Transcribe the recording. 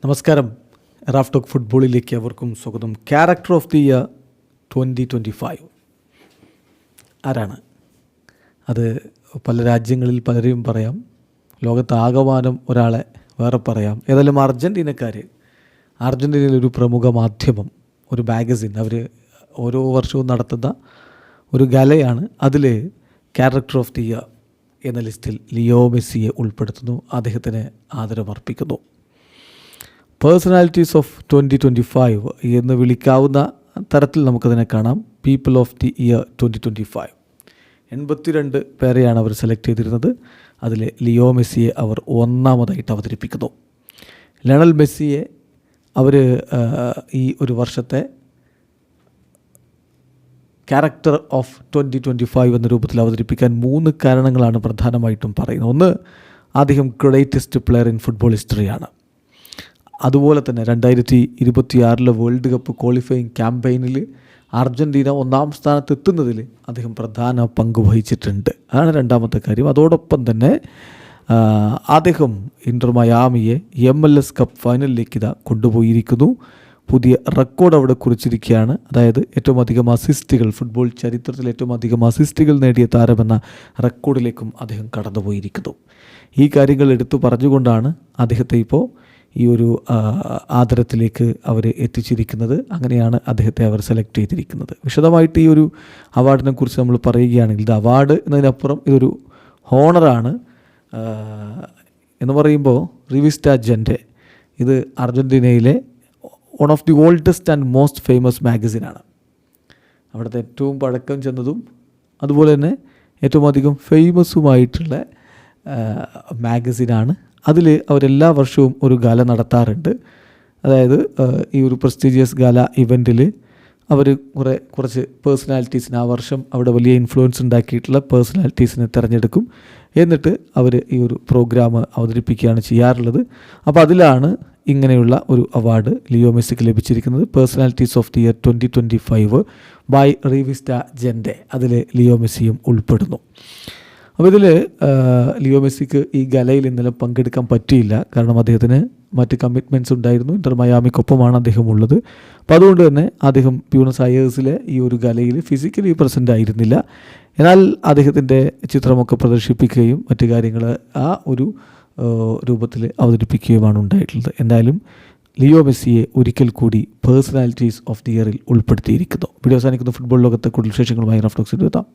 നമസ്കാരം. Raf talk ഫുട്ബോളിലേക്ക് അവർക്കും സ്വാഗതം. ക്യാരക്ടർ ഓഫ് ദി ഇയർ 2025 ആരാണ്? അത് പല രാജ്യങ്ങളിൽ പലരെയും പറയാം, ലോകത്താകമാനം ഒരാളെ വേറെ പറയാം. ഏതായാലും അർജൻറ്റീനയിലൊരു പ്രമുഖ മാധ്യമം, ഒരു മാഗസിൻ, അവർ ഓരോ വർഷവും നടത്തുന്ന ഒരു ഗലയാണ്. അതിൽ ക്യാരക്ടർ ഓഫ് ദി ഇയർ എന്ന ലിസ്റ്റിൽ ലിയോ മെസ്സിയെ ഉൾപ്പെടുത്തുന്നു. അദ്ദേഹത്തിന് ആദരമർപ്പിക്കുന്നു. പേഴ്സണാലിറ്റീസ് ഓഫ് 2025 എന്ന് വിളിക്കാവുന്ന തരത്തിൽ നമുക്കതിനെ കാണാം. പീപ്പിൾ ഓഫ് ദി ഇയർ 2025 82 പേരെയാണ് അവർ സെലക്ട് ചെയ്തിരുന്നത്. അതിൽ ലിയോ മെസ്സിയെ അവർ ഒന്നാമതായിട്ട് അവതരിപ്പിക്കുന്നു. ലയണൽ മെസ്സിയെ അവർ ഈ ഒരു വർഷത്തെ ക്യാരക്ടർ ഓഫ് 2025 എന്ന രൂപത്തിൽ അവതരിപ്പിക്കാൻ 3 കാരണങ്ങളാണ് പ്രധാനമായിട്ടും പറയുന്നത്. ഒന്ന്, അദ്ദേഹം ഗ്രേറ്റസ്റ്റ് പ്ലെയർ ഇൻ ഫുട്ബോൾ ഹിസ്റ്ററിയാണ്. അതുപോലെ തന്നെ 2026 വേൾഡ് കപ്പ് ക്വാളിഫയിങ് ക്യാമ്പയിനിൽ അർജൻറ്റീന 1-ാം സ്ഥാനത്ത് എത്തുന്നതിൽ അദ്ദേഹം പ്രധാന പങ്ക് വഹിച്ചിട്ടുണ്ട്. അതാണ് രണ്ടാമത്തെ കാര്യം. അതോടൊപ്പം തന്നെ അദ്ദേഹം ഇൻ്റർ മയാമിയെ MLS കപ്പ് ഫൈനലിലേക്ക് കൊണ്ടുപോയിരിക്കുന്നു. പുതിയ റെക്കോർഡ് അവിടെ കുറിച്ചിരിക്കുകയാണ്. അതായത് ഏറ്റവും അധികം അസിസ്റ്റുകൾ, ഫുട്ബോൾ ചരിത്രത്തിൽ ഏറ്റവും അധികം അസിസ്റ്റുകൾ നേടിയ താരമെന്ന റെക്കോർഡിലേക്കും അദ്ദേഹം കടന്നുപോയിരിക്കുന്നു. ഈ കാര്യങ്ങൾ എടുത്തു പറഞ്ഞുകൊണ്ടാണ് അദ്ദേഹത്തെ ഇപ്പോൾ ഈ ഒരു ആദരത്തിലേക്ക് അവർ എത്തിച്ചിരിക്കുന്നത്. അങ്ങനെയാണ് അദ്ദേഹത്തെ അവർ സെലക്ട് ചെയ്തിരിക്കുന്നത്. വിശദമായിട്ട് ഈ ഒരു അവാർഡിനെ കുറിച്ച് നമ്മൾ പറയുകയാണെങ്കിൽ, ഇത് അവാർഡ് എന്നതിനപ്പുറം ഇതൊരു ഹോണറാണ് എന്ന് പറയുമ്പോൾ, റിവിസ്റ്റ ജെൻഡെ ഇത് അർജൻറ്റീനയിലെ one of the oldest and most famous മാഗസിനാണ്. അവിടുത്തെ ഏറ്റവും പഴക്കം ചെന്നതും അതുപോലെ തന്നെ ഏറ്റവും അധികം ഫേമസുമായിട്ടുള്ള മാഗസിനാണ്. അതിൽ അവരെല്ലാ വർഷവും ഒരു ഗാല നടത്താറുണ്ട്. അതായത് ഈ ഒരു പ്രസ്റ്റീജിയസ് ഗാല ഇവൻറ്റിൽ അവർ കുറച്ച് പേഴ്സണാലിറ്റീസിന്, ആ വർഷം അവിടെ വലിയ ഇൻഫ്ലുവൻസ് ഉണ്ടാക്കിയിട്ടുള്ള പേഴ്സണാലിറ്റീസിനെ തിരഞ്ഞെടുക്കും. എന്നിട്ട് അവർ ഈ ഒരു പ്രോഗ്രാം അവതരിപ്പിക്കുകയാണ് ചെയ്യാറുള്ളത്. അപ്പോൾ അതിലാണ് ഇങ്ങനെയുള്ള ഒരു അവാർഡ് ലിയോ മെസ്സിക്ക് ലഭിച്ചിരിക്കുന്നത്. Personalities of the year 2025 by Revista Gente. അതിൽ ലിയോ മെസ്സിയും ഉൾപ്പെടുന്നു. അപ്പോൾ ഇതിൽ ലിയോ മെസ്സിക്ക് ഈ ഗലയിൽ ഇന്നലെ പങ്കെടുക്കാൻ പറ്റിയില്ല. കാരണം അദ്ദേഹത്തിന് മറ്റ് കമ്മിറ്റ്മെൻറ്റ്സ് ഉണ്ടായിരുന്നു. ഇൻ്റർ മയാമിക്കൊപ്പമാണ് അദ്ദേഹം ഉള്ളത്. അപ്പോൾ അതുകൊണ്ട് തന്നെ അദ്ദേഹം ബ്യൂണസ് അയേഴ്സിലെ ഈ ഒരു ഗലയിൽ ഫിസിക്കലി പ്രസൻ്റ് ആയിരുന്നില്ല. എന്നാൽ അദ്ദേഹത്തിൻ്റെ ചിത്രമൊക്കെ പ്രദർശിപ്പിക്കുകയും മറ്റു കാര്യങ്ങൾ ആ ഒരു രൂപത്തിൽ അവതരിപ്പിക്കുകയുമാണ് ഉണ്ടായിട്ടുള്ളത്. എന്തായാലും ലിയോ മെസ്സിയെ ഒരിക്കൽ കൂടി പേഴ്സണാലിറ്റീസ് ഓഫ് ദി ഇയറിൽ ഉൾപ്പെടുത്തിയിരിക്കുന്നു. വീഡിയോ അവസാനിക്കുന്ന ഫുട്ബോൾ ലോകത്തെ കൂടുതൽ വിശേഷങ്ങളുമായി റാഫ് ടോക്സിൽ എത്താം.